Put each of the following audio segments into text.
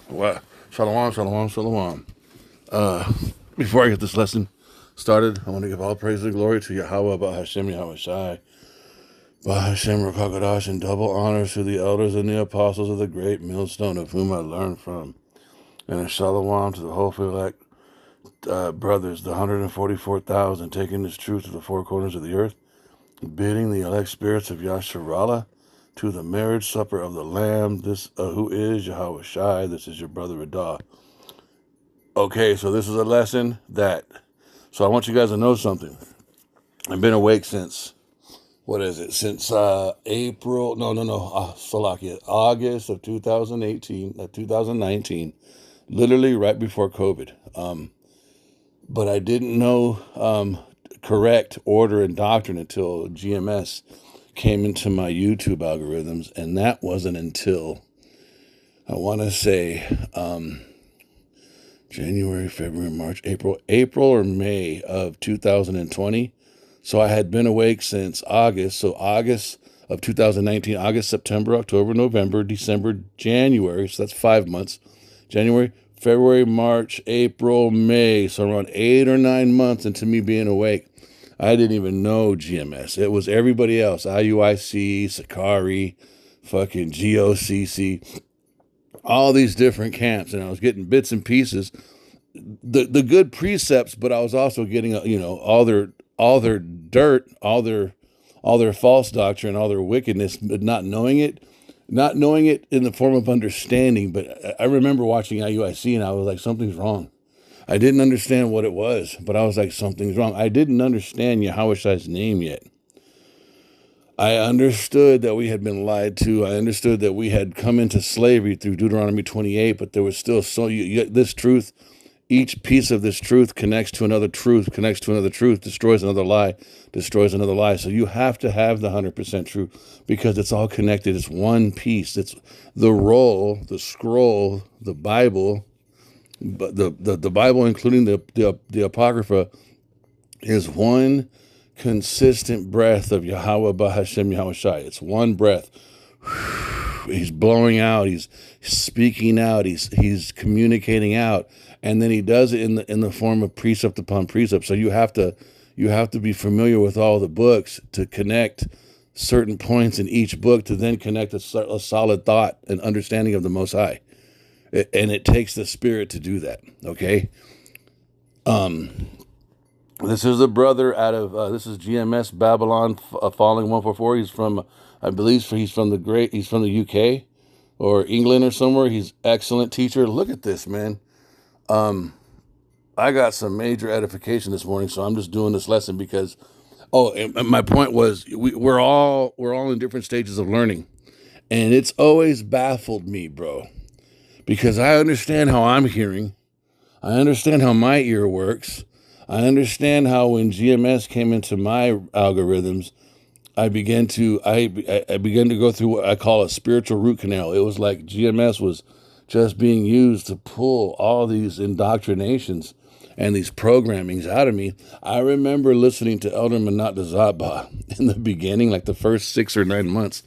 Wow. Shalom, shalom, shalom. Before I get this lesson started, I want to give all praise and glory to Yahweh, Bahashem, Yahweh Shai, Bahashem, Rakakadash, and double honors to the elders and the apostles of the great millstone of whom I learned from. And a shalom to the hopeful elect brothers, the 144,000, taking this truth to the four corners of the earth, bidding the elect spirits of Yasharallah to the marriage supper of the Lamb, this who is Yahweh Shai. This is your brother Radah. Okay, so this is a lesson so I want you guys to know something. I've been awake since, Since August of 2019, literally right before COVID. But I didn't know correct order and doctrine until GMS came into my YouTube algorithms, and that wasn't until, I want to say, January, February, March, April or May of 2020. So I had been awake since August. So August of 2019, August, September, October, November, December, January. So that's 5 months. January, February, March, April, May. So around 8 or 9 months into me being awake. I didn't even know GMS. It was everybody else. IUIC, Sakari, fucking GOCC. All these different camps, and I was getting bits and pieces, the good precepts, but I was also getting all their dirt, all their false doctrine, all their wickedness, but not knowing it in the form of understanding. But I remember watching IUIC, and I was like, something's wrong. I didn't understand what it was, but I was like, something's wrong. I didn't understand Yahweh Shai's name yet. I understood that we had been lied to. I understood that we had come into slavery through Deuteronomy 28, but there was still this truth. Each piece of this truth connects to another truth, destroys another lie. So you have to have the 100% truth because it's all connected. It's one piece. It's the roll, the scroll, the Bible, but the Bible, including the Apocrypha, is one consistent breath of Yahweh Bahashem Yahweh Shai. It's one breath. He's blowing out. He's speaking out. He's communicating out, and then he does it in the form of precept upon precept. So you have to be familiar with all the books to connect certain points in each book to then connect a solid thought and understanding of the Most High. And it takes the Spirit to do that. Okay. This is a brother out of, this is GMS Babylon Falling 144. He's from, I believe he's from the UK or England or somewhere. He's excellent teacher. Look at this, man. I got some major edification this morning, so I'm just doing this lesson because, and my point was we're all in different stages of learning. And it's always baffled me, bro, because I understand how I'm hearing. I understand how my ear works. I understand how when GMS came into my algorithms, I began to go through what I call a spiritual root canal. It was like GMS was just being used to pull all these indoctrinations and these programmings out of me. I remember listening to Elder Manat Dazaba in the beginning, like the first 6 or 9 months.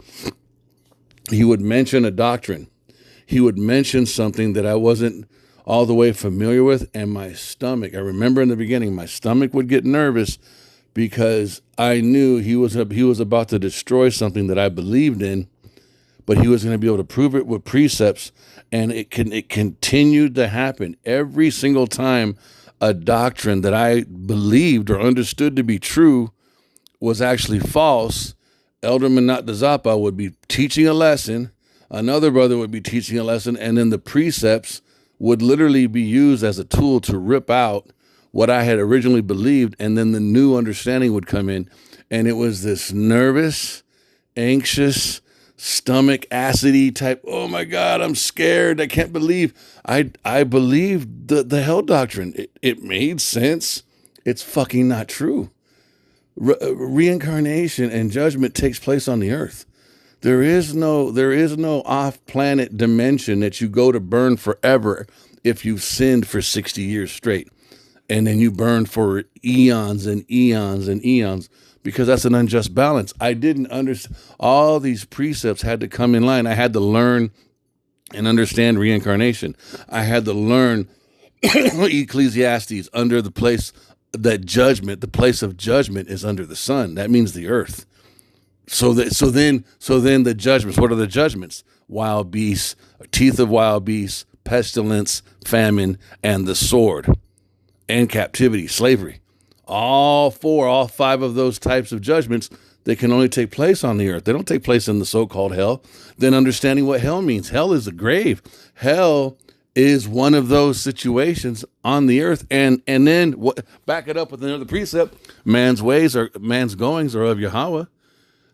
He would mention a doctrine. He would mention something that I wasn't all the way familiar with, and my stomach, I remember in the beginning, my stomach would get nervous because I knew he was about to destroy something that I believed in, but he was going to be able to prove it with precepts, and it continued to happen every single time a doctrine that I believed or understood to be true was actually false. Elder Manat Dazapa would be teaching a lesson, another brother would be teaching a lesson, and then the precepts would literally be used as a tool to rip out what I had originally believed, and then the new understanding would come in, and it was this nervous, anxious, stomach acidy type, oh my God, I'm scared, I can't believe. I believed the hell doctrine. It made sense. It's fucking not true. Reincarnation and judgment takes place on the earth. There is no off-planet dimension that you go to burn forever if you've sinned for 60 years straight. And then you burn for eons and eons and eons because that's an unjust balance. I didn't understand. All these precepts had to come in line. I had to learn and understand reincarnation. I had to learn Ecclesiastes under the place that judgment, the place of judgment is under the sun. That means the earth. So then the judgments, what are the judgments? Wild beasts, teeth of wild beasts, pestilence, famine, and the sword, and captivity, slavery. All five of those types of judgments, they can only take place on the earth. They don't take place in the so-called hell. Then understanding what hell means. Hell is the grave. Hell is one of those situations on the earth. And then back it up with another precept. Man's goings are of Yahweh.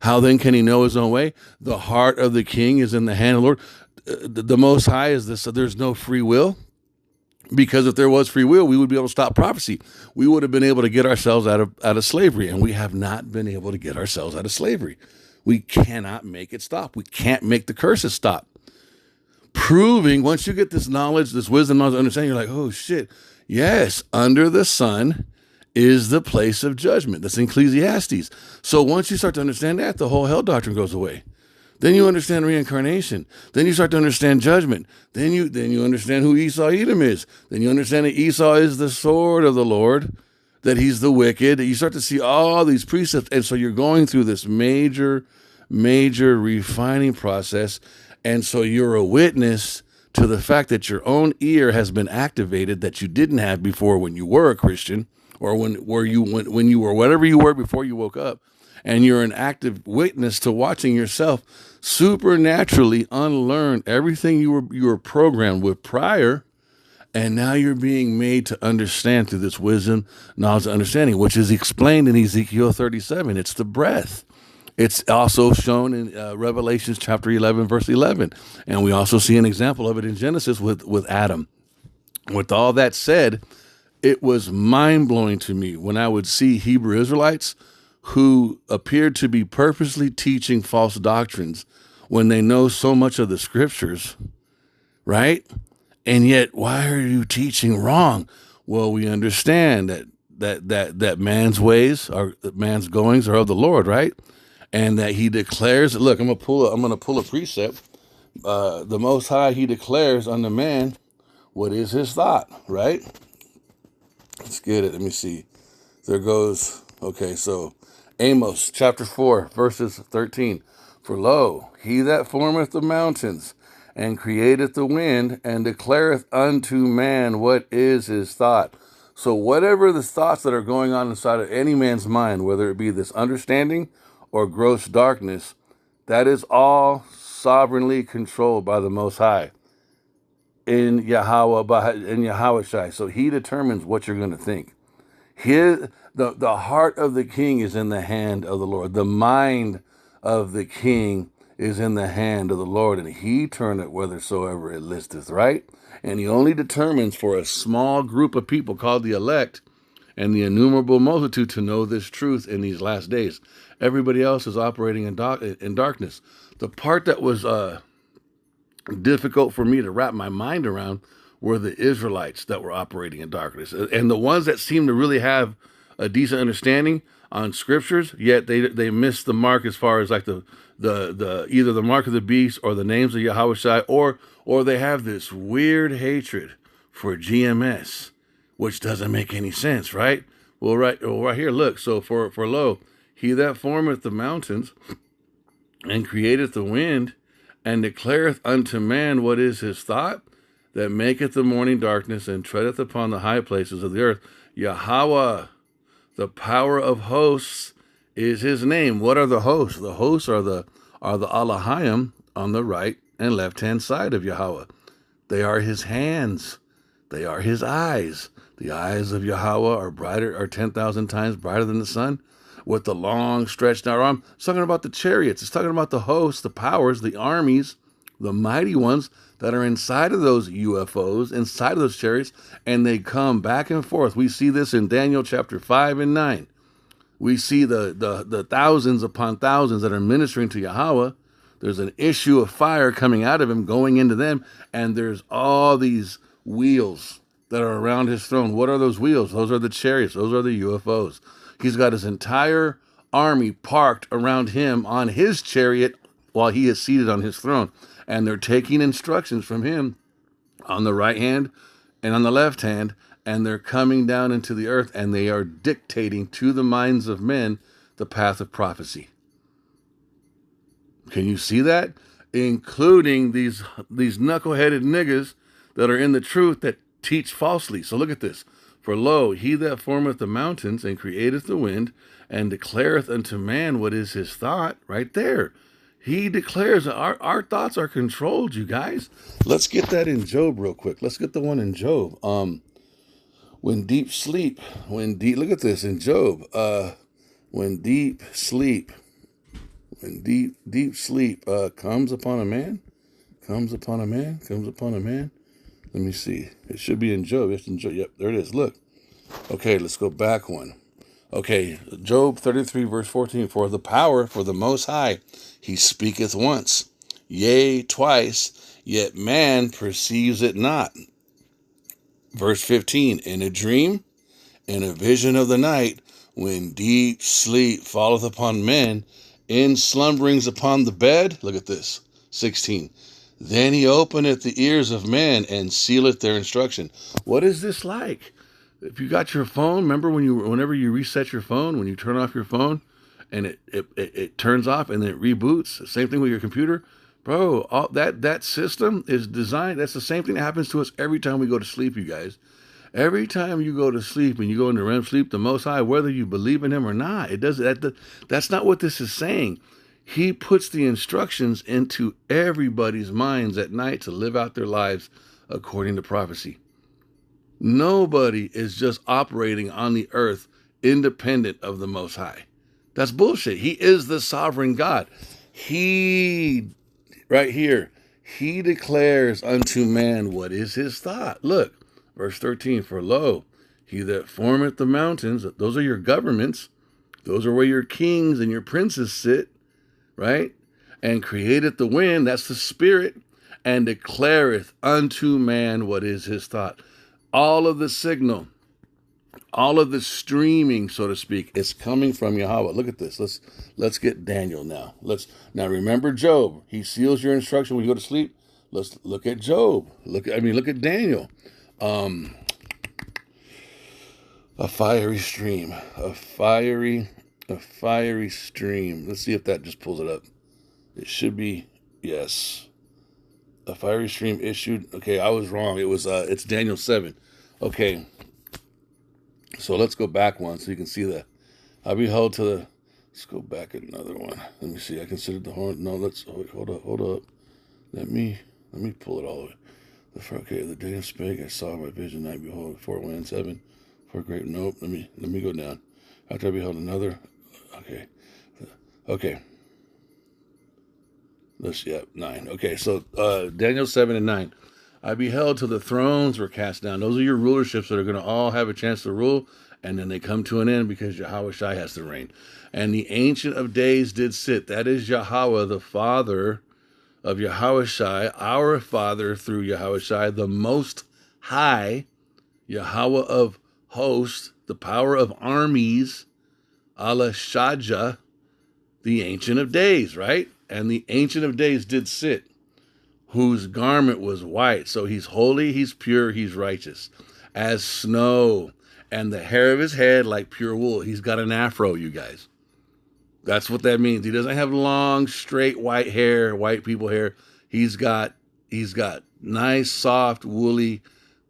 How then can he know his own way? The heart of the king is in the hand of the Lord. The Most High is this. So there's no free will. Because if there was free will, we would be able to stop prophecy. We would have been able to get ourselves out of slavery, and we have not been able to get ourselves out of slavery. We cannot make it stop. We can't make the curses stop. Proving, once you get this knowledge, this wisdom, knowledge, understanding, you're like, oh shit, yes, under the sun is the place of judgment. That's in Ecclesiastes. So once you start to understand that, the whole hell doctrine goes away. Then you understand reincarnation. Then you start to understand judgment. Then you understand who Esau Edom is. Then you understand that Esau is the sword of the Lord, that he's the wicked. You start to see all these precepts. And so you're going through this major refining process. And so you're a witness to the fact that your own ear has been activated that you didn't have before when you were a Christian, or when you were whatever you were before you woke up. And you're an active witness to watching yourself supernaturally unlearn everything you were programmed with prior, and now you're being made to understand through this wisdom, knowledge, and understanding, which is explained in Ezekiel 37. It's the breath. It's also shown in Revelations chapter 11, verse 11. And we also see an example of it in Genesis with Adam. With all that said, it was mind-blowing to me when I would see Hebrew Israelites who appeared to be purposely teaching false doctrines when they know so much of the scriptures, right? And yet, why are you teaching wrong? Well, we understand that man's goings are of the Lord, right? And that he declares, look, I'm gonna pull a precept. The Most High, he declares unto man what is his thought, right? Let's get it. Let me see. There goes. Okay, so Amos chapter 4, verses 13. For lo, he that formeth the mountains, and createth the wind, and declareth unto man what is his thought. So whatever the thoughts that are going on inside of any man's mind, whether it be this understanding or gross darkness, that is all sovereignly controlled by the Most High in Yahweh Shai. So he determines what you're going to think. The heart of the king is in the hand of the Lord. The mind of the king is in the hand of the Lord, and he turneth whithersoever it listeth, right? And he only determines for a small group of people called the elect and the innumerable multitude to know this truth in these last days. Everybody else is operating in darkness. The part that was difficult for me to wrap my mind around were the Israelites that were operating in darkness. And the ones that seemed to really have a decent understanding on scriptures, yet they missed the mark as far as like the either the mark of the beast or the names of Yahweh Shai, or they have this weird hatred for GMS, which doesn't make any sense, right? Well, right here, look. So for lo, he that formeth the mountains and createth the wind and declareth unto man what is his thought, that maketh the morning darkness and treadeth upon the high places of the earth. Yahweh, the power of hosts, is his name. What are the hosts? The hosts are the Alahayim on the right and left hand side of Yahweh. They are his hands. They are his eyes. The eyes of Yahweh are 10,000 times brighter than the sun, with the long stretched out arm. It's talking about the chariots. It's talking about the hosts, the powers, the armies, the mighty ones that are inside of those UFOs, inside of those chariots, and they come back and forth. We see this in Daniel chapter 5 and 9. We see the thousands upon thousands that are ministering to Yahweh. There's an issue of fire coming out of him, going into them, and there's all these wheels that are around his throne. What are those wheels? Those are the chariots. Those are the UFOs. He's got his entire army parked around him on his chariot while he is seated on his throne. And they're taking instructions from him on the right hand and on the left hand, and they're coming down into the earth, and they are dictating to the minds of men the path of prophecy. Can you see that? Including these knuckleheaded niggas that are in the truth that teach falsely. So look at this. For lo, he that formeth the mountains and createth the wind and declareth unto man what is his thought, right there. He declares that our thoughts are controlled, you guys. Let's get that in Job real quick. Let's get the one in Job. When deep sleep, look at this in Job. When deep sleep comes upon a man. Let me see. It should be in Job. It's in Job. Yep, there it is. Look. Okay, let's go back one. Okay, Job 33, verse 14. For the power for the Most High, he speaketh once, yea, twice, yet man perceives it not. Verse 15. In a dream, in a vision of the night, when deep sleep falleth upon men, in slumberings upon the bed. Look at this. 16. Then he openeth the ears of men and sealeth their instruction. What is this like? If you got your phone, remember whenever you reset your phone, when you turn off your phone and it turns off and then it reboots, same thing with your computer. Bro, all that system is designed, that's the same thing that happens to us every time we go to sleep, you guys. Every time you go to sleep and you go into REM sleep, the Most High, whether you believe in him or not, that's not what this is saying. He puts the instructions into everybody's minds at night to live out their lives according to prophecy. Nobody is just operating on the earth independent of the Most High. That's bullshit. He is the sovereign God. Right here, he declares unto man what is his thought. Look, verse 13, for lo, he that formeth the mountains, those are your governments, those are where your kings and your princes sit, right? And createth the wind, that's the spirit, and declareth unto man what is his thought. All of the signal, all of the streaming, so to speak, is coming from Yahweh. Look at this. Let's get Daniel now. Now remember Job. He seals your instruction when you go to sleep. Let's look at Job. Look at Daniel. A fiery stream. A fiery stream. Let's see if that just pulls it up. It should be, yes. A fiery stream issued. Okay, I was wrong. It's Daniel 7. Okay. So let's go back one so you can see I beheld to the, let's go back another one. Let me see. I considered the horn. No, hold up. Let me pull it all the way. Okay, the day spake, I saw my vision, I behold, 4 winds, 7, 4 great, nope, let me go down. After I beheld another, okay. Let's, 9. Okay, so Daniel 7 and 9. I beheld till the thrones were cast down. Those are your rulerships that are going to all have a chance to rule, and then they come to an end because Yahweh Shai has to reign. And the Ancient of Days did sit. That is Yahweh, the Father of Yahweh Shai, our Father through Yahweh Shai, the Most High, Yahweh of hosts, the power of armies, Allah Shaja, the Ancient of Days, right? And the Ancient of Days did sit, whose garment was white. So he's holy, he's pure, he's righteous, as snow, and the hair of his head like pure wool. He's got an afro, you guys. That's what that means. He doesn't have long, straight white hair, white people hair. He's got nice, soft, woolly,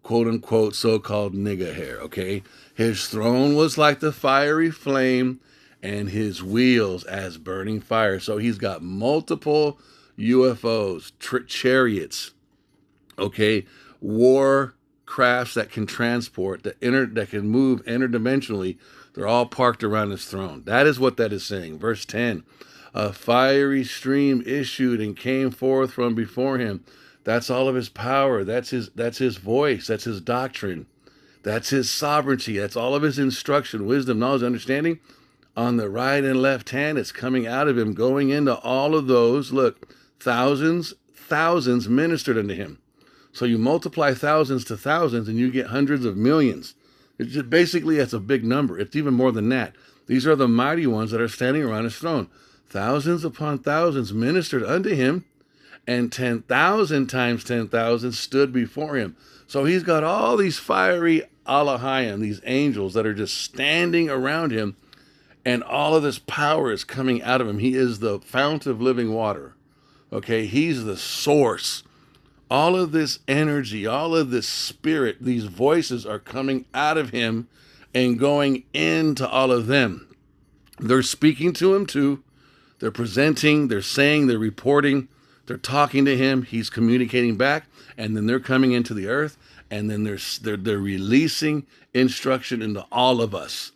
quote unquote, so-called nigga hair, okay? His throne was like the fiery flame, and his wheels as burning fire. So he's got multiple UFOs, chariots, okay, war crafts that can transport, that can move interdimensionally. They're all parked around his throne. That is what that is saying. Verse 10, a fiery stream issued and came forth from before him. That's all of his power. That's his voice. That's his doctrine. That's his sovereignty. That's all of his instruction, wisdom, knowledge, understanding. On the right and left hand, it's coming out of him, going into all of those. Look, thousands ministered unto him. So you multiply thousands to thousands and you get hundreds of millions. It's just basically, that's a big number. It's even more than that. These are the mighty ones that are standing around his throne. thousands upon thousands ministered unto him, and 10,000 times 10,000 stood before him. So he's got all these fiery Alahayim, these angels that are just standing around him, and all of this power is coming out of him. He is the fount of living water. Okay, he's the source. All of this energy, all of this spirit, these voices are coming out of him and going into all of them. They're speaking to him too. They're presenting, they're saying, they're reporting, they're talking to him. He's communicating back, and then they're coming into the earth, and then they're releasing instruction into all of us.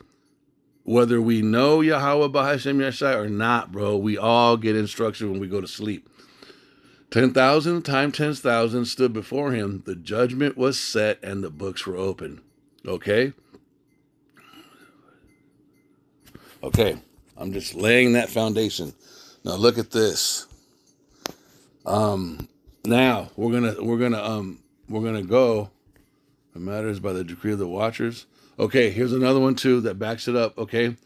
Whether we know Yahweh Bahashem Yeshai or not, bro, we all get instruction when we go to sleep. 10,000 times 10,000 stood before him. The judgment was set and the books were open. Okay? Okay. I'm just laying that foundation. Now look at this. Now we're gonna go. It matters by the decree of the watchers. Okay, here's another one too that backs it up. Okay,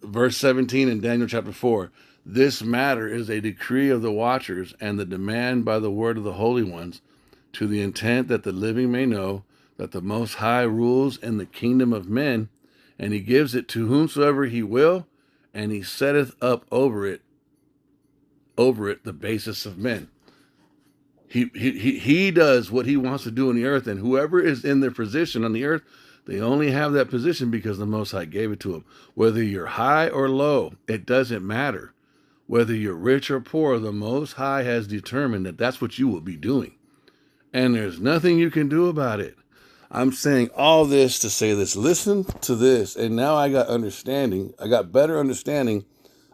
verse 17 in Daniel chapter 4. This matter is a decree of the watchers and the demand by the word of the holy ones, to the intent that the living may know that the Most High rules in the kingdom of men, and he gives it to whomsoever he will, and he setteth up over it the basis of men. He does what he wants to do on the earth, and whoever is in their position on the earth, they only have that position because the Most High gave it to them. Whether you're high or low, it doesn't matter. Whether you're rich or poor, the Most High has determined that that's what you will be doing. And there's nothing you can do about it. I'm saying all this to say this. Listen to this. And now I got understanding. I got better understanding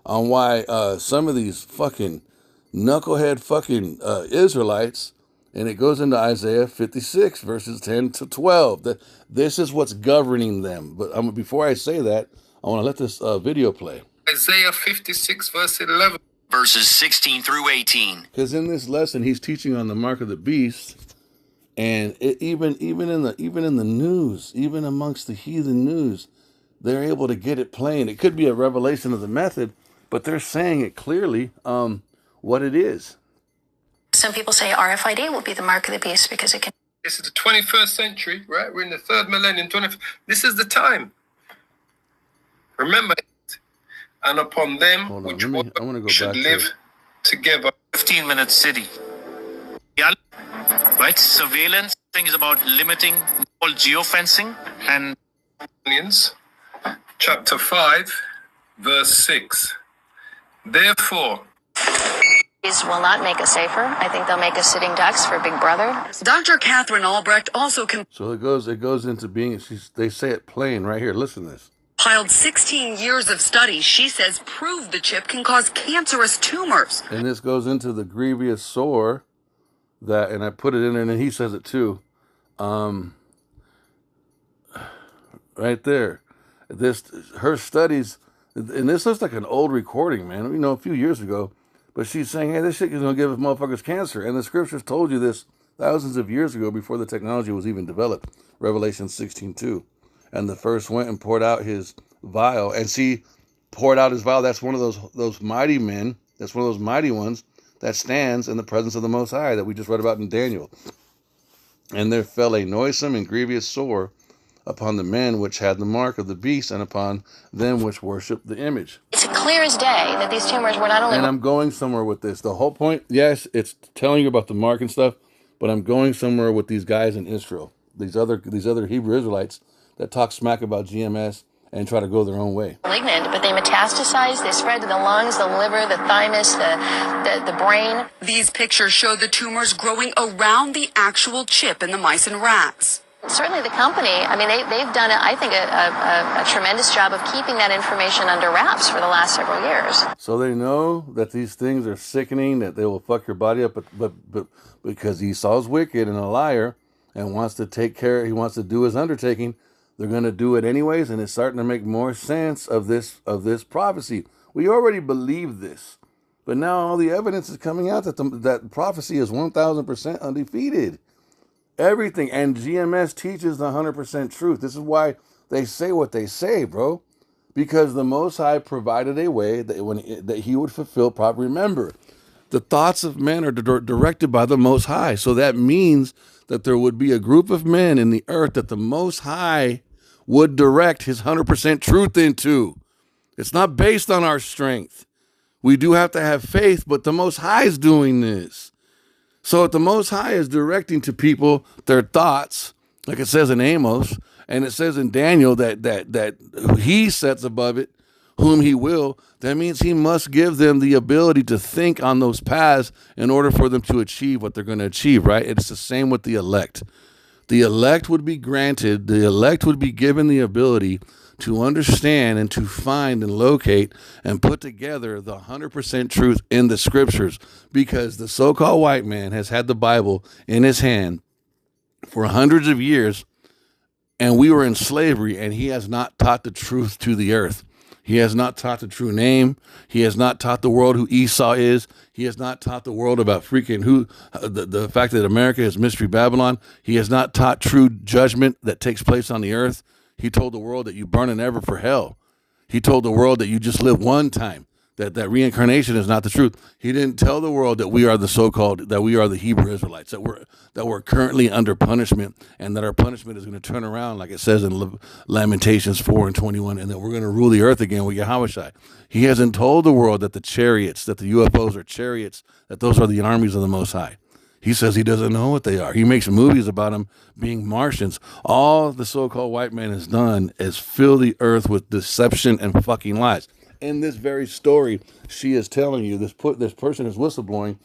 on why some of these fucking knucklehead fucking Israelites, and it goes into Isaiah 56, verses 10 to 12. That this is what's governing them. But before I say that, I want to let this video play. Isaiah 56, verse 11. Verses 16 through 18. Because in this lesson, he's teaching on the mark of the beast, and even in the news, even amongst the heathen news, they're able to get it plain. It could be a revelation of the method, but they're saying it clearly what it is. Some people say RFID will be the mark of the beast because it can. This is the 21st century, right? We're in the third millennium. This is the time. Remember it. And upon them which should live together. 15-minute city. Right? Surveillance. Thing is about limiting all geofencing and. Chapter 5, verse 6. Therefore. These will not make us safer. I think they'll make us sitting ducks for Big Brother. Dr. Catherine Albrecht also So it goes into being. They say it plain right here. Listen to this. compiled 16 years of studies she says prove the chip can cause cancerous tumors. And this goes into the grievous sore that, and I put it in there, and he says it too. Right there. Her studies, and this looks like an old recording, man. You know, a few years ago. But she's saying, hey, this shit is going to give motherfuckers cancer. And the scriptures told you this thousands of years ago before the technology was even developed. Revelation 16:2. And the first went and poured out his vial. And she poured out his vial. That's one of those mighty men. That's one of those mighty ones that stands in the presence of the Most High that we just read about in Daniel. And there fell a noisome and grievous sore upon the men which had the mark of the beast, and upon them which worshiped the image. It's clear as day that these tumors were not only... And I'm going somewhere with this. The whole point, yes, it's telling you about the mark and stuff, but I'm going somewhere with these guys in Israel, these other Hebrew Israelites that talk smack about GMS and try to go their own way. Malignant, but they metastasize, they spread to the lungs, the liver, the thymus, the brain. These pictures show the tumors growing around the actual chip in the mice and rats. Certainly the company, I mean, they've done, I think, a tremendous job of keeping that information under wraps for the last several years. So they know that these things are sickening, that they will fuck your body up, but because Esau's wicked and a liar and wants to take care, he wants to do his undertaking, they're going to do it anyways, and it's starting to make more sense of this prophecy. We already believed this, but now all the evidence is coming out that that prophecy is 1,000% undefeated. Everything, and GMS teaches the 100% truth. This is why they say what they say, bro. because the Most High provided a way that he would fulfill proper. Remember, the thoughts of men are directed by the Most High. So that means that there would be a group of men in the earth that the Most High would direct his 100% truth into. It's not based on our strength. We do have to have faith, but the Most High is doing this. So if the Most High is directing to people their thoughts, like it says in Amos, and it says in Daniel that he sets above it whom he will, that means he must give them the ability to think on those paths in order for them to achieve what they're going to achieve, right? It's the same with the elect. The elect would be granted, the elect would be given the ability to understand and to find and locate and put together the 100% truth in the scriptures, because the so-called white man has had the Bible in his hand for hundreds of years, and we were in slavery, and he has not taught the truth to the earth. He has not taught the true name. He has not taught the world who Esau is. He has not taught the world about freaking the fact that America is Mystery Babylon. He has not taught true judgment that takes place on the earth. He told the world that you burn and ever for hell. He told the world that you just live one time, that reincarnation is not the truth. He didn't tell the world that we are that we are the Hebrew Israelites, that we're currently under punishment, and that our punishment is going to turn around, like it says in Lamentations 4:21, and that we're going to rule the earth again with Yahushua. He hasn't told the world that the chariots, that the UFOs are chariots, that those are the armies of the Most High. He says he doesn't know what they are. He makes movies about them being Martians. All the so-called white man has done is fill the earth with deception and fucking lies. In this very story, she is telling you, this person is whistleblowing,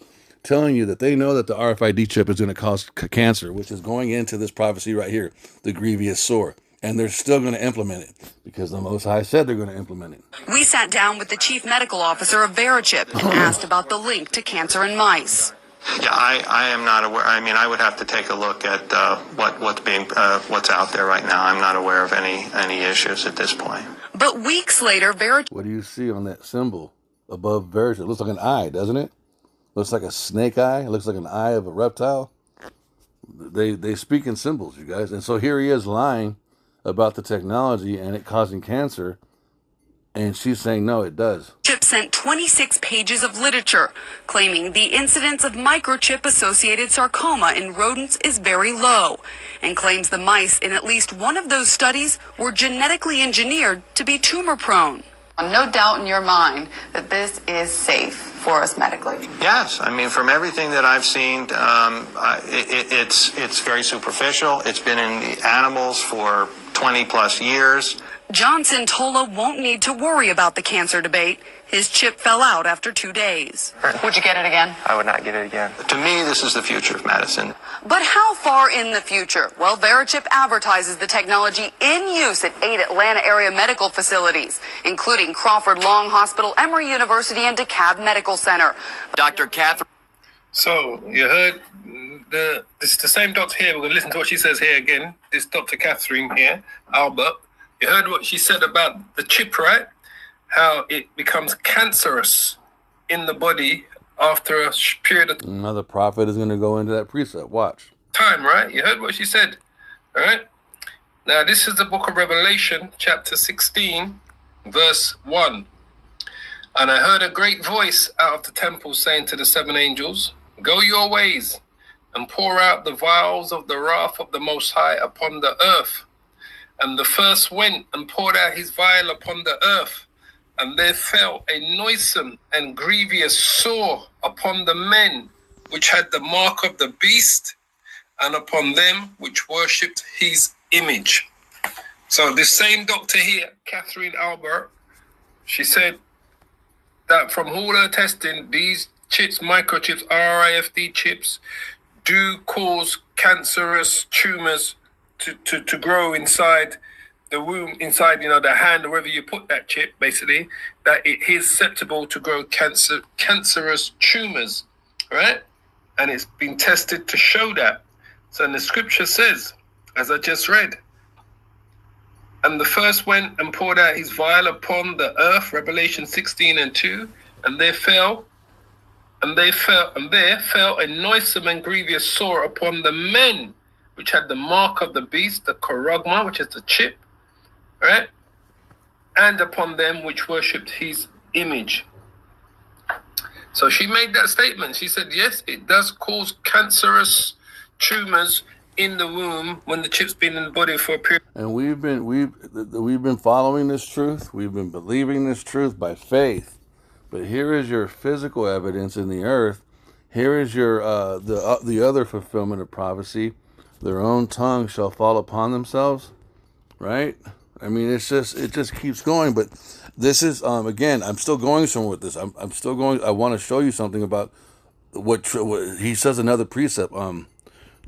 telling you that they know that the RFID chip is going to cause cancer, which is going into this prophecy right here, the grievous sore. And they're still going to implement it because the Most High said they're going to implement it. We sat down with the chief medical officer of VeriChip and asked about the link to cancer in mice. Yeah, I am not aware. I mean, I would have to take a look at what's out there right now. I'm not aware of any issues at this point. But weeks later, VeriChip. What do you see on that symbol above VeriChip? It looks like an eye, doesn't it? Looks like a snake eye. It looks like an eye of a reptile. They speak in symbols, you guys. And so here he is lying about the technology and it causing cancer. And she's saying, no, it does. Chip sent 26 pages of literature claiming the incidence of microchip-associated sarcoma in rodents is very low, and claims the mice in at least one of those studies were genetically engineered to be tumor-prone. No doubt in your mind that this is safe for us medically. Yes, I mean, from everything that I've seen, it's very superficial. It's been in the animals for 20 plus years. Johnson Tola won't need to worry about the cancer debate. His chip fell out after 2 days. Would you get it again? I would not get it again. To me, this is the future of medicine. But how far in the future? Well, VeriChip advertises the technology in use at 8 Atlanta area medical facilities, including Crawford Long Hospital, Emory University, and DeKalb Medical Center. Dr. Catherine. So, you heard this is the same doctor here. We're going to listen to what she says here again. This Dr. Catherine here, Albert. You heard what she said about the chip, right? How it becomes cancerous in the body after a period of Another prophet is going to go into that precept. Watch. time, right? You heard what she said, all right? Now, this is the book of Revelation, chapter 16, verse 1. And I heard a great voice out of the temple saying to the 7 angels, go your ways and pour out the vials of the wrath of the Most High upon the earth. And the first went and poured out his vial upon the earth, and there fell a noisome and grievous sore upon the men which had the mark of the beast, and upon them which worshipped his image. So this same doctor here, Catherine Albert, she said that from all her testing, these chips, microchips, RIFD chips, do cause cancerous tumors to grow inside the womb, inside, the hand, or wherever you put that chip, basically, that it is susceptible to grow cancerous tumors, right? And it's been tested to show that. So in the scripture says, as I just read, and the first went and poured out his vial upon the earth, Revelation 16:2, and there fell a noisome and grievous sore upon the men which had the mark of the beast, the charagma, which is the chip, right? and upon them which worshipped his image. So she made that statement. She said, yes, it does cause cancerous tumors in the womb when the chip's been in the body for a period. And we've been following this truth. We've been believing this truth by faith. But here is your physical evidence in the earth. Here is your the other fulfillment of prophecy. Their own tongue shall fall upon themselves. Right? I mean, it just keeps going. But this is again, I'm still going somewhere with this. I'm still going. I want to show you something about what he says. Another precept.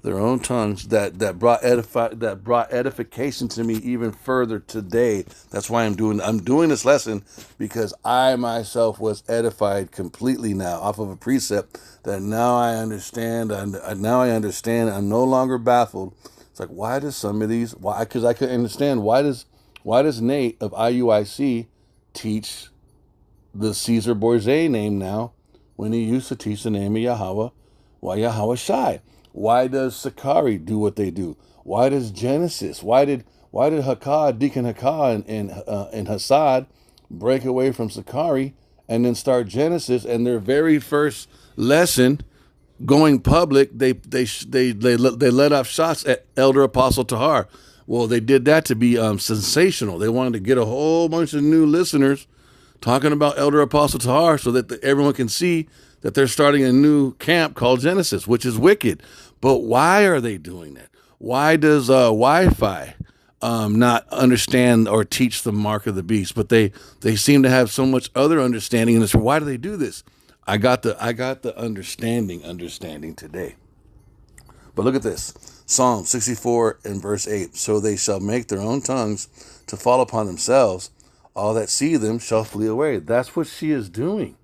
Their own tongues that brought edification to me even further today. That's why I'm doing this lesson, because I myself was edified completely now off of a precept that now I understand. Now I understand. I'm no longer baffled. It's like, why does some of these? Why? Because I couldn't understand. Why does Nate of IUIC teach the Caesar Borgia name now when he used to teach the name of Yahweh? Why Yahweh Shai? Why does Sakari do what they do? Why does Genesis? Why did Hakad, Deacon Hakad and Hassad break away from Sakari and then start Genesis? And their very first lesson, going public, they let off shots at Elder Apostle Tahar. Well, they did that to be sensational. They wanted to get a whole bunch of new listeners talking about Elder Apostle Tahar so that everyone can see that they're starting a new camp called Genesis, which is wicked. But why are they doing that? Why does Wi-Fi not understand or teach the mark of the beast? But they seem to have so much other understanding in this. Why do they do this? I got the understanding today. But look at this. Psalm 64 and verse 8. So they shall make their own tongues to fall upon themselves. All that see them shall flee away. That's what she is doing.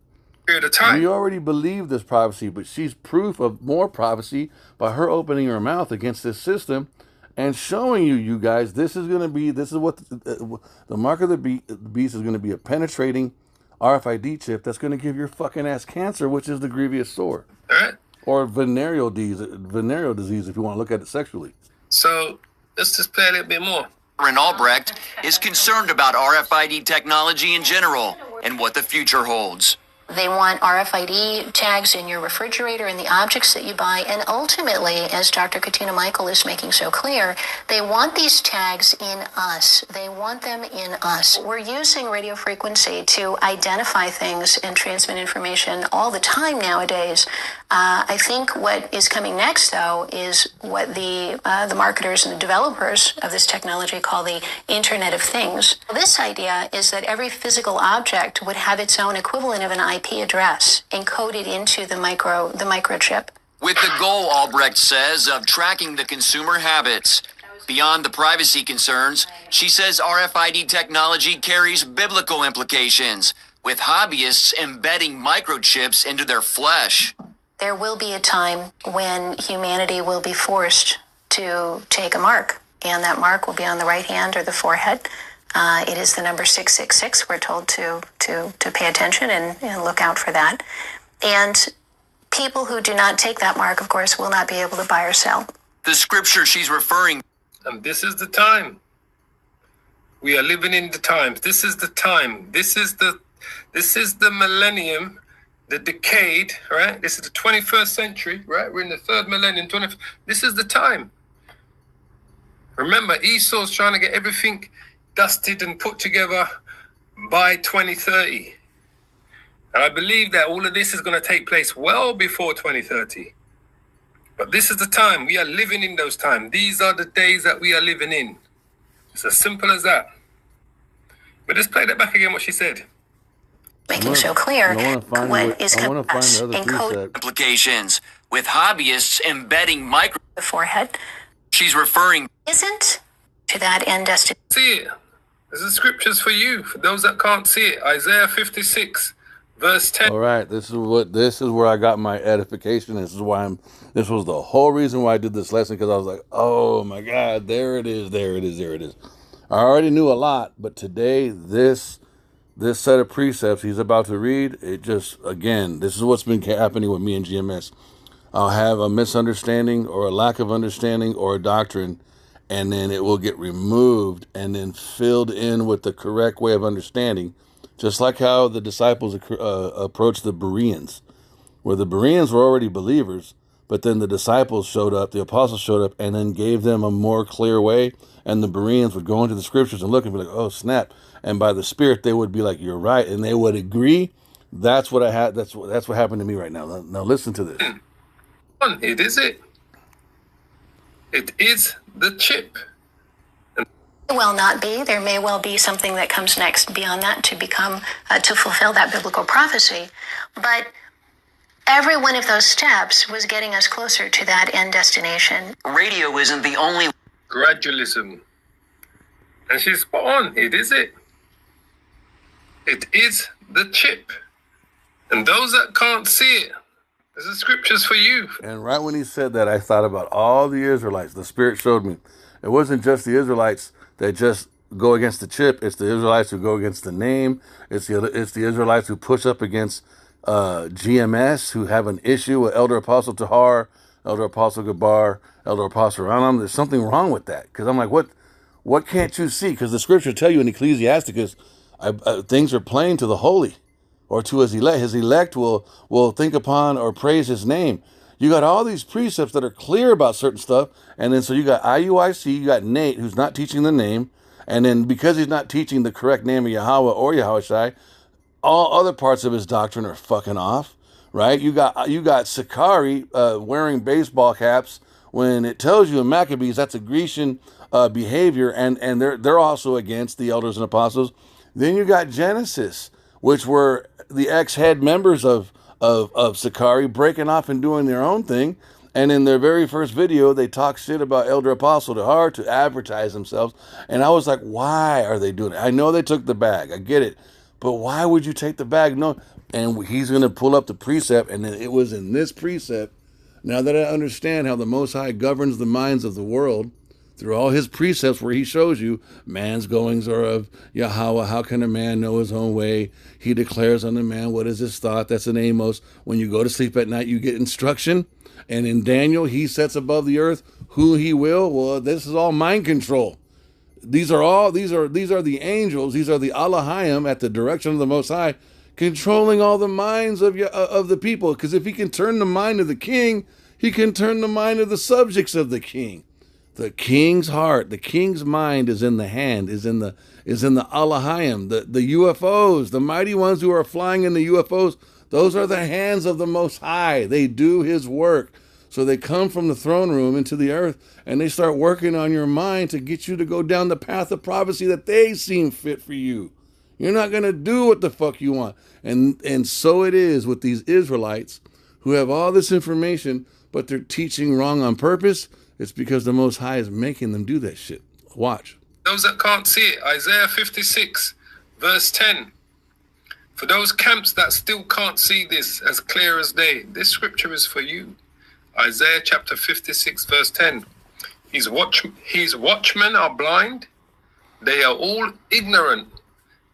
We already believe this prophecy, but she's proof of more prophecy by her opening her mouth against this system and showing you guys, this is what the mark of the beast is going to be, a penetrating RFID chip that's going to give your fucking ass cancer, which is the grievous sore. All right. Or venereal disease, if you want to look at it sexually. So let's just play a little bit more. Reverend Albrecht is concerned about RFID technology in general and what the future holds. They want RFID tags in your refrigerator and the objects that you buy. And ultimately, as Dr. Katina Michael is making so clear, they want these tags in us. They want them in us. We're using radio frequency to identify things and transmit information all the time nowadays. I think what is coming next, though, is what the marketers and the developers of this technology call the Internet of Things. This idea is that every physical object would have its own equivalent of an IP address encoded into the microchip. With the goal, Albrecht says, of tracking the consumer habits. Beyond the privacy concerns, she says RFID technology carries biblical implications, with hobbyists embedding microchips into their flesh. There will be a time when humanity will be forced to take a mark, and that mark will be on the right hand or the forehead. It is the number 666. We're told to pay attention and look out for that. And people who do not take that mark, of course, will not be able to buy or sell. The scripture she's referring. And this is the time. We are living in the times. This is the time. This is the millennium. The decade, right? This is the 21st century, right? We're in the third millennium. This is the time. Remember, Esau's trying to get everything dusted and put together by 2030. And I believe that all of this is going to take place well before 2030. But this is the time. We are living in those times. These are the days that we are living in. It's as simple as that. But let's play that back again, what she said. Making so clear what is coming to us in code Implications, with hobbyists embedding micro. the forehead. She's referring. Isn't to that end destined. See it. There's the scriptures for you, for those that can't see it. Isaiah 56, verse 10. All right, this is where I got my edification. This was the whole reason why I did this lesson, because I was like, oh my God, there it is. I already knew a lot, but today this set of precepts he's about to read, it just, again, this is what's been happening with me and GMS. I'll have a misunderstanding or a lack of understanding or a doctrine, and then it will get removed and then filled in with the correct way of understanding, just like how the disciples approached the Bereans, where the Bereans were already believers, but then the disciples showed up, the apostles showed up, and then gave them a more clear way, and the Bereans would go into the scriptures and look and be like, oh, snap, and by the Spirit, they would be like, you're right, and they would agree. That's what I had. That's what happened to me right now. Now listen to this. It is it. It is the chip. Well, not be. There may well be something that comes next beyond that to become, to fulfill that biblical prophecy. But every one of those steps was getting us closer to that end destination. Radio isn't the only. Gradualism. And she's spot on. It is it. It is the chip. And those that can't see it, there's the scriptures for you. And right when he said that, I thought about all the Israelites. The Spirit showed me. It wasn't just the Israelites that just go against the chip. It's the Israelites who go against the name. It's the Israelites who push up against GMS, who have an issue with Elder Apostle Tahar, Elder Apostle Gabar, Elder Apostle Ranam. There's something wrong with that. Because I'm like, what can't you see? Because the scripture tell you in Ecclesiasticus, things are plain to the holy, or to his elect. His elect will think upon or praise his name. You got all these precepts that are clear about certain stuff, and then so you got IUIC, you got Nate, who's not teaching the name, and then because he's not teaching the correct name of Yahweh or Yahushai, all other parts of his doctrine are fucking off, right? You got Sakari wearing baseball caps when it tells you in Maccabees that's a Grecian behavior, and they're also against the elders and apostles. Then you got Genesis, which were the ex-head members of Sakari breaking off and doing their own thing. And in their very first video, they talk shit about Elder Apostle Tahar to advertise themselves. And I was like, why are they doing it? I know they took the bag. I get it. But why would you take the bag? No. And he's going to pull up the precept. And then it was in this precept. Now that I understand how the Most High governs the minds of the world, through all his precepts where he shows you man's goings are of Yahweh. How can a man know his own way? He declares unto man what is his thought. That's in Amos. When you go to sleep at night, you get instruction. And in Daniel, he sets above the earth who he will. Well, this is all mind control. These are the angels. These are the Allahayim at the direction of the Most High, controlling all the minds of the people. Because if he can turn the mind of the king, he can turn the mind of the subjects of the king. The king's heart, the king's mind is in the hand, is in the Allahayim, the UFOs, the mighty ones who are flying in the UFOs. Those are the hands of the Most High. They do his work. So they come from the throne room into the earth, and they start working on your mind to get you to go down the path of prophecy that they seem fit for you. You're not going to do what the fuck you want. And so it is with these Israelites who have all this information, but they're teaching wrong on purpose. It's because the Most High is making them do that shit. Watch. Those that can't see it, Isaiah 56, verse 10. For those camps that still can't see this as clear as day, this scripture is for you. Isaiah chapter 56, verse 10. His watchmen are blind. They are all ignorant.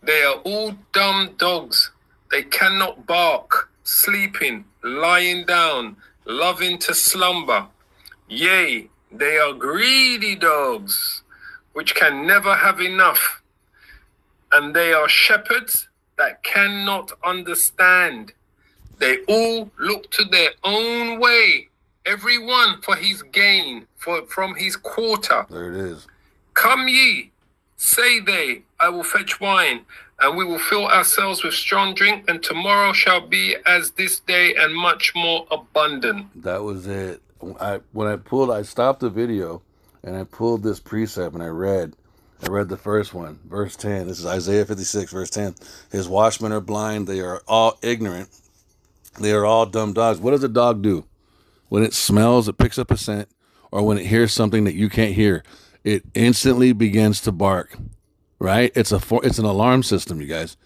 They are all dumb dogs. They cannot bark, sleeping, lying down, loving to slumber. Yea, they are greedy dogs, which can never have enough. And they are shepherds that cannot understand. They all look to their own way, every one for his gain, from his quarter. There it is. Come ye, say they, I will fetch wine, and we will fill ourselves with strong drink, and tomorrow shall be as this day, and much more abundant. That was it. I stopped the video, and I pulled this precept, and I read the first one, verse 10. This is Isaiah 56, verse 10. His watchmen are blind. They are all ignorant. They are all dumb dogs. What does a dog do? When it smells, it picks up a scent, or when it hears something that you can't hear, it instantly begins to bark, right? It's an alarm system, you guys.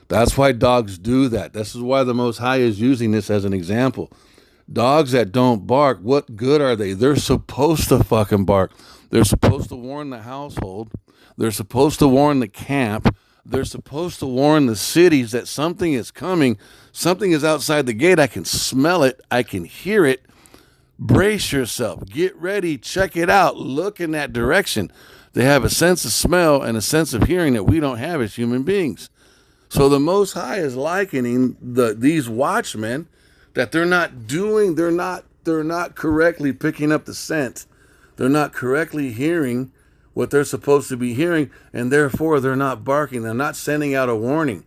That's why dogs do that. This is why the Most High is using this as an example. Dogs that don't bark, what good are they? They're supposed to fucking bark. They're supposed to warn the household. They're supposed to warn the camp. They're supposed to warn the cities that something is coming. Something is outside the gate. I can smell it. I can hear it. Brace yourself. Get ready. Check it out. Look in that direction. They have a sense of smell and a sense of hearing that we don't have as human beings. So the Most High is likening these watchmen that they're not correctly picking up the scent. They're not correctly hearing what they're supposed to be hearing, and therefore they're not barking. They're not sending out a warning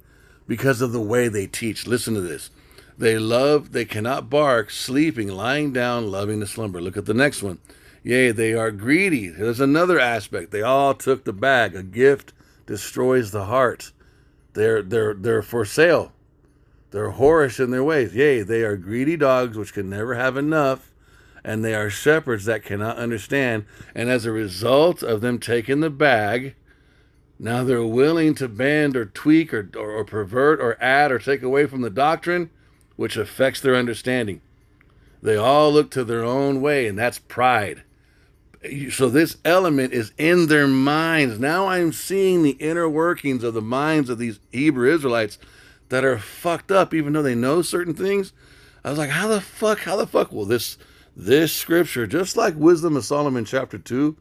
because of the way they teach. Listen to this. They cannot bark, sleeping, lying down, loving to slumber. Look at the next one. Yea, they are greedy. There's another aspect. They all took the bag. A gift destroys the heart. They're for sale. They're whorish in their ways. Yea, they are greedy dogs which can never have enough, and they are shepherds that cannot understand. And as a result of them taking the bag, now they're willing to bend or tweak or pervert or add or take away from the doctrine, which affects their understanding. They all look to their own way, and that's pride. So this element is in their minds. Now I'm seeing the inner workings of the minds of these Hebrew Israelites that are fucked up, even though they know certain things. I was like, how the fuck? Well, this scripture, just like Wisdom of Solomon chapter 2,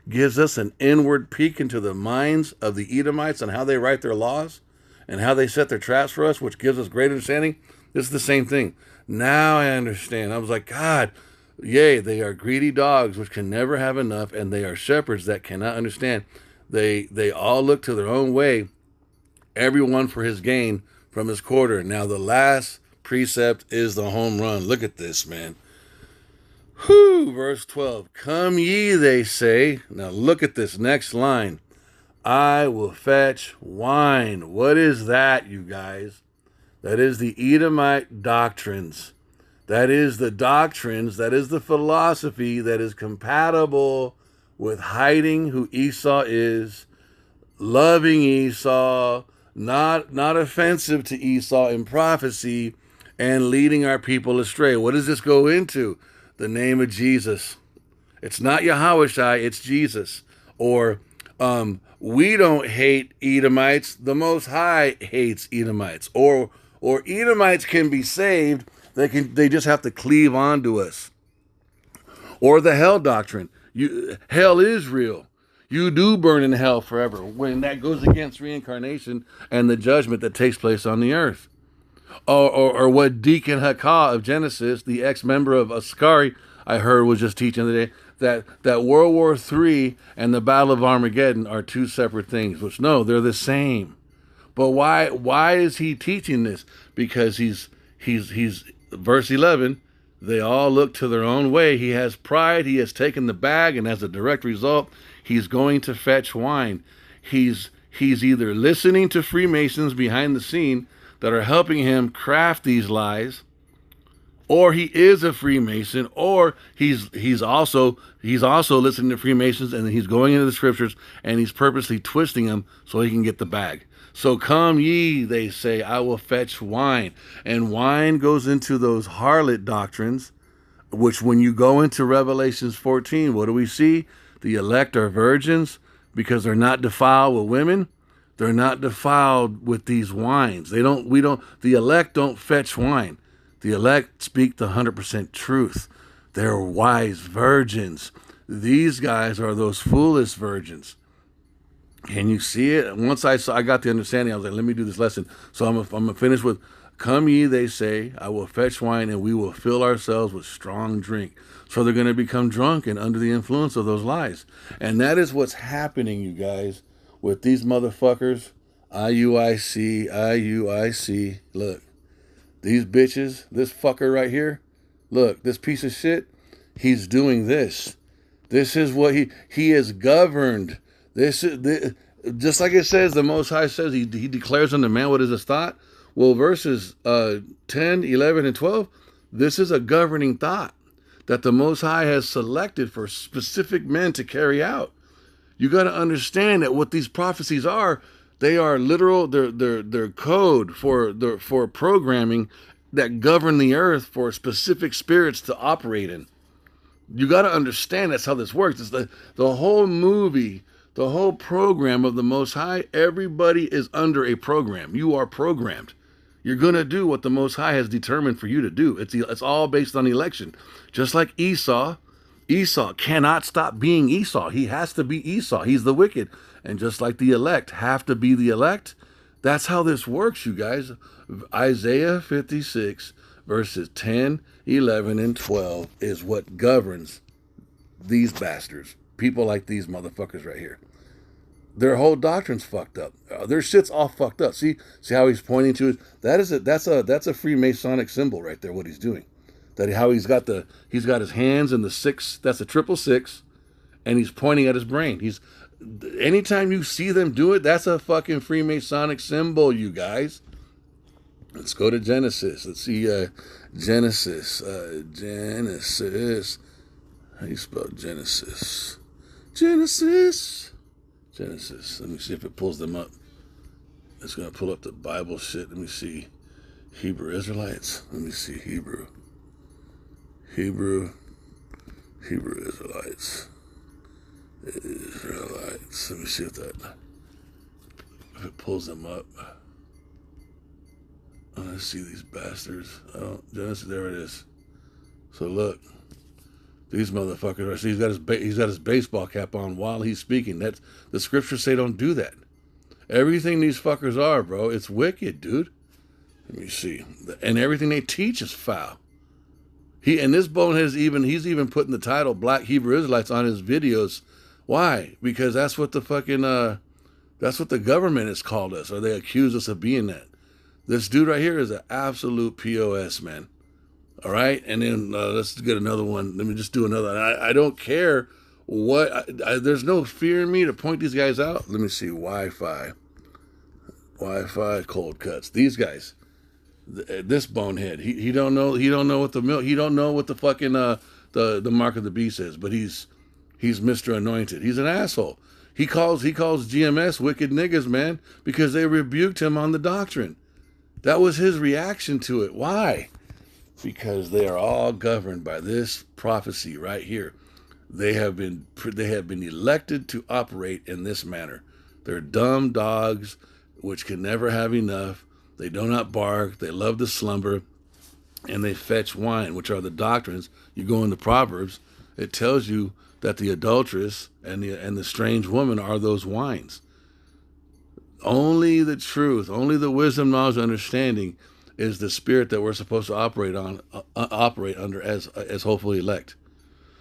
gives us an inward peek into the minds of the Edomites and how they write their laws and how they set their traps for us, which gives us great understanding. This is the same thing. Now I understand. I was like, God, yea, they are greedy dogs which can never have enough, and they are shepherds that cannot understand. They all look to their own way, everyone for his gain from his quarter. Now the last precept is the home run. Look at this, man. Whew, verse 12. Come ye, they say. Now look at this next line. I will fetch wine. What is that, you guys? That is the Edomite doctrines. That is the doctrines, that is the philosophy that is compatible with hiding who Esau is, loving Esau, not offensive to Esau in prophecy, and leading our people astray. What does this go into? The name of Jesus. It's not Yahushai, it's Jesus. Or we don't hate Edomites, the Most High hates Edomites. Or Edomites can be saved, they just have to cleave onto us. Or the hell doctrine. Hell is real. You do burn in hell forever, when that goes against reincarnation and the judgment that takes place on the earth. Or what Deacon Hakah of Genesis, the ex-member of Askari, I heard was just teaching today, that World War III and the Battle of Armageddon are two separate things, which no, they're the same. But why is he teaching this? Because he's verse 11, they all look to their own way. He has pride, he has taken the bag, and as a direct result, he's going to fetch wine. He's either listening to Freemasons behind the scene that are helping him craft these lies, or he is a Freemason, or he's also listening to Freemasons, and he's going into the scriptures and he's purposely twisting them so he can get the bag. So come ye, they say, I will fetch wine. And wine goes into those harlot doctrines, which when you go into Revelations 14, what do we see? The elect are virgins because they're not defiled with women. They're not defiled with these wines. The elect don't fetch wine. The elect speak the 100% truth. They're wise virgins. These guys are those foolish virgins. Can you see it? Once I got the understanding, I was like, let me do this lesson. So I'm going to finish with, come ye, they say, I will fetch wine, and we will fill ourselves with strong drink. So they're going to become drunk and under the influence of those lies. And that is what's happening, you guys, with these motherfuckers. IUIC. Look, these bitches, this fucker right here, look, this piece of shit, he's doing this. This is what he is governed. Just like it says, the Most High says, he declares unto man what is his thought. Well, verses 10, 11, and 12, this is a governing thought that the Most High has selected for specific men to carry out. You got to understand that what these prophecies are, they are literal, they're code for programming that govern the earth for specific spirits to operate in. You got to understand that's how this works. It's the whole movie, the whole program of the Most High, everybody is under a program. You are programmed. You're going to do what the Most High has determined for you to do. It's all based on election. Just like Esau cannot stop being Esau. He has to be Esau. He's the wicked. And just like the elect have to be the elect, that's how this works, you guys. Isaiah 56, verses 10, 11, and 12 is what governs these bastards. People like these motherfuckers right here. Their whole doctrine's fucked up. Their shit's all fucked up. See how he's pointing to it? That's a Freemasonic symbol right there. What he's doing, how he's got his hands in the six. That's a 666, and he's pointing at his brain. Anytime you see them do it, that's a fucking Freemasonic symbol, you guys. Let's go to Genesis. Let's see Genesis. Genesis. How do you spell Genesis? Genesis. Let me see if it pulls them up. It's going to pull up the Bible shit. Let me see. Hebrew Israelites. Let me see. Hebrew Israelites. Let me see if it pulls them up. Let's see these bastards. Genesis, there it is. So look. These motherfuckers. See, he's got his baseball cap on while he's speaking. That's the scriptures say don't do that. Everything these fuckers are, bro, it's wicked, dude. Let me see. And everything they teach is foul. This bonehead he's even putting the title Black Hebrew Israelites on his videos. Why? Because that's what the fucking that's what the government has called us, or they accuse us of being that. This dude right here is an absolute POS, man. All right, and then let's get another one. Let me just do another. I don't care what. There's no fear in me to point these guys out. Let me see. Wi-Fi cold cuts. These guys. This bonehead. He don't know. He don't know what the milk. He don't know what the fucking the mark of the beast is. But he's Mr. Anointed. He's an asshole. He calls GMS wicked niggas, man, because they rebuked him on the doctrine. That was his reaction to it. Why? Because they are all governed by this prophecy right here. They have been elected to operate in this manner. They're dumb dogs which can never have enough. They do not bark. They love to slumber, and they fetch wine, which are the doctrines. You go into Proverbs, it tells you that the adulteress and the strange woman are those wines. Only the truth, only the wisdom, knowledge, understanding is the spirit that we're supposed to operate under as hopefully elect.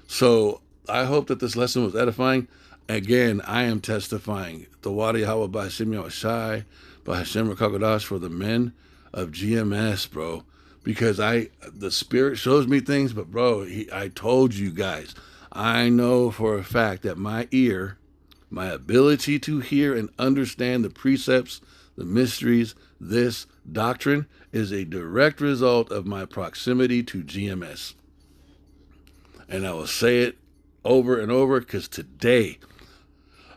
So I hope that this lesson was edifying. Again, I am testifying. Tawadi Yahweh B'Hashem Yahushai, B'Hashem Rakakodash for the men of GMS, bro. Because the spirit shows me things, but bro, I told you guys, I know for a fact that my ear, my ability to hear and understand the precepts, the mysteries, this doctrine is a direct result of my proximity to GMS. And I will say it over and over because today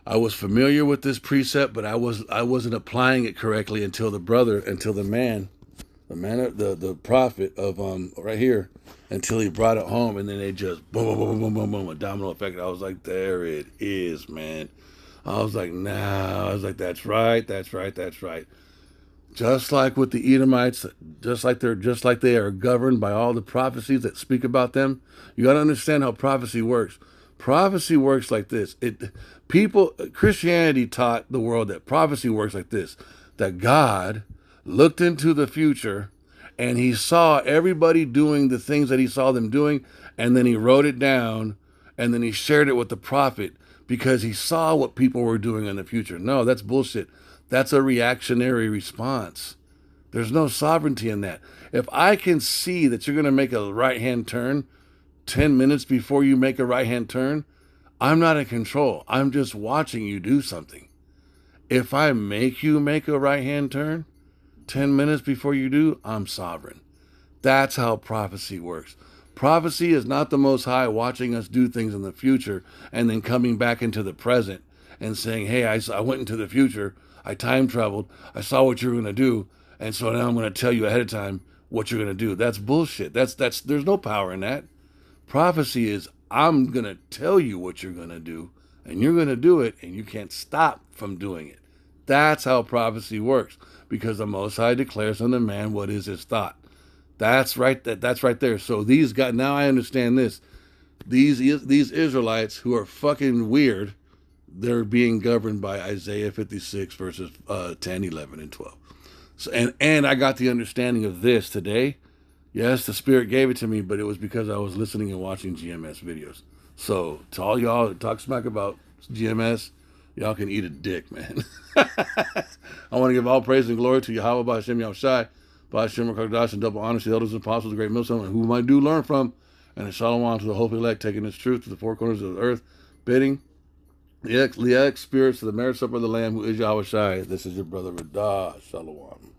I was familiar with this precept, but I wasn't applying it correctly until the prophet of right here, until he brought it home, and then they just boom, boom, boom, boom, boom, boom, a domino effect. I was like, there it is, man. I was like, nah. I was like, that's right. Just like with the Edomites, just like they are governed by all the prophecies that speak about them. You got to understand how prophecy works. Prophecy works like this. Christianity taught the world that prophecy works like this: that God looked into the future and he saw everybody doing the things that he saw them doing, and then he wrote it down, and then he shared it with the prophet because he saw what people were doing in the future. No, that's bullshit. That's a reactionary response. There's no sovereignty in that. If I can see that you're going to make a right-hand turn 10 minutes before you make a right-hand turn, I'm not in control. I'm just watching you do something. If I make you make a right-hand turn 10 minutes before you do, I'm sovereign. That's how prophecy works. Prophecy is not the Most High watching us do things in the future and then coming back into the present and saying, hey, I went into the future, I time traveled, I saw what you were going to do, and so now I'm going to tell you ahead of time what you're going to do. That's bullshit. There's no power in that. Prophecy is, I'm going to tell you what you're going to do, and you're going to do it, and you can't stop from doing it. That's how prophecy works, because the Most High declares unto man what is his thought. That's right. That's right there. So these guys, now I understand this. These Israelites who are fucking weird, they're being governed by Isaiah 56 verses 10, 11, and 12. So, and I got the understanding of this today. Yes, the Spirit gave it to me, but it was because I was listening and watching GMS videos. So to all y'all that talk smack about GMS, y'all can eat a dick, man. I want to give all praise and glory to Yahweh, Ba'ashem Yahushai, Ba'ashem Rakadash, and double honor to the elders and apostles, the great millstone, and whom I do learn from, and a shalom to the hope elect, taking its truth to the four corners of the earth, bidding the ex spirits to the marriage supper of the Lamb, who is Yahweh Shai. This is your brother Radah. Shalom.